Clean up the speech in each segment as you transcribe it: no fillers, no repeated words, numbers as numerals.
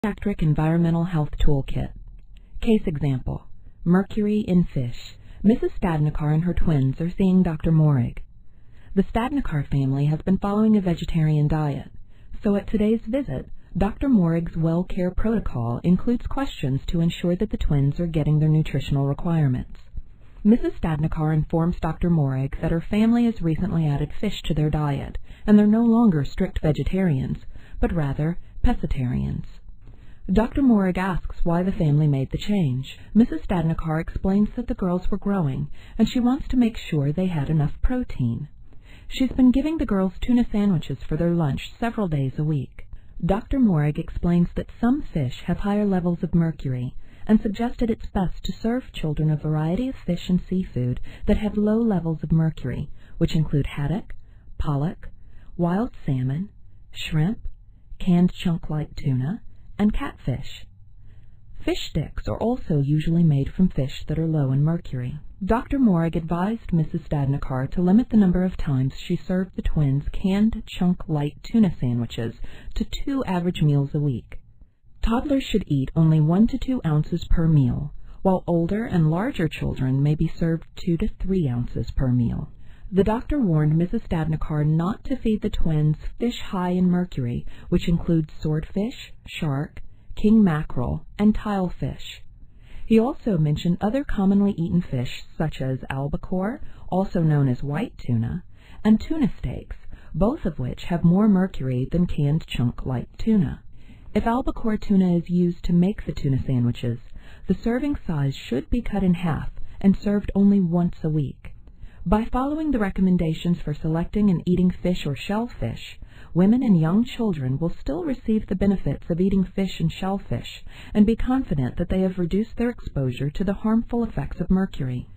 Pediatric Environmental Health Toolkit. Case example: mercury in fish. Mrs. Stadnikar and her twins are seeing Dr. Morig. The Stadnikar family has been following a vegetarian diet, so at today's visit, Dr. Morig's well care protocol includes questions to ensure that the twins are getting their nutritional requirements. Mrs. Stadnikar informs Dr. Morig that her family has recently added fish to their diet, and they're no longer strict vegetarians, but rather pescatarians. Dr. Morig asks why the family made the change. Mrs. Stadnikar explains that the girls were growing, and she wants to make sure they had enough protein. She's been giving the girls tuna sandwiches for their lunch several days a week. Dr. Morig explains that some fish have higher levels of mercury, and suggested it's best to serve children a variety of fish and seafood that have low levels of mercury, which include haddock, pollock, wild salmon, shrimp, canned chunk-like tuna, and catfish. Fish sticks are also usually made from fish that are low in mercury. Dr. Morig advised Mrs. Stadnikar to limit the number of times she served the twins canned chunk-light tuna sandwiches to 2 average meals a week. Toddlers should eat only 1 to 2 ounces per meal, while older and larger children may be served 2 to 3 ounces per meal. The doctor warned Mrs. Stadnikar not to feed the twins fish high in mercury, which includes swordfish, shark, king mackerel, and tilefish. He also mentioned other commonly eaten fish such as albacore, also known as white tuna, and tuna steaks, both of which have more mercury than canned chunk-like tuna. If albacore tuna is used to make the tuna sandwiches, the serving size should be cut in half and served only once a week. By following the recommendations for selecting and eating fish or shellfish, women and young children will still receive the benefits of eating fish and shellfish and be confident that they have reduced their exposure to the harmful effects of mercury.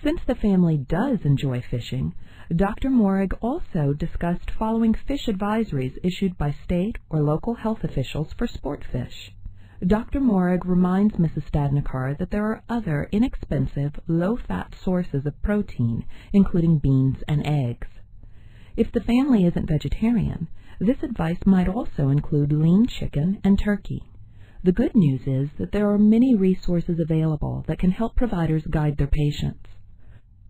Since the family does enjoy fishing, Dr. Morig also discussed following fish advisories issued by state or local health officials for sport fish. Dr. Morig reminds Mrs. Stadnikar that there are other inexpensive, low-fat sources of protein, including beans and eggs. If the family isn't vegetarian, this advice might also include lean chicken and turkey. The good news is that there are many resources available that can help providers guide their patients.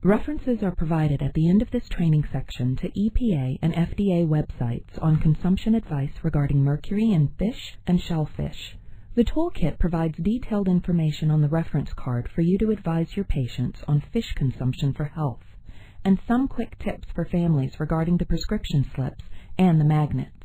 References are provided at the end of this training section to EPA and FDA websites on consumption advice regarding mercury in fish and shellfish. The toolkit provides detailed information on the reference card for you to advise your patients on fish consumption for health, and some quick tips for families regarding the prescription slips and the magnets.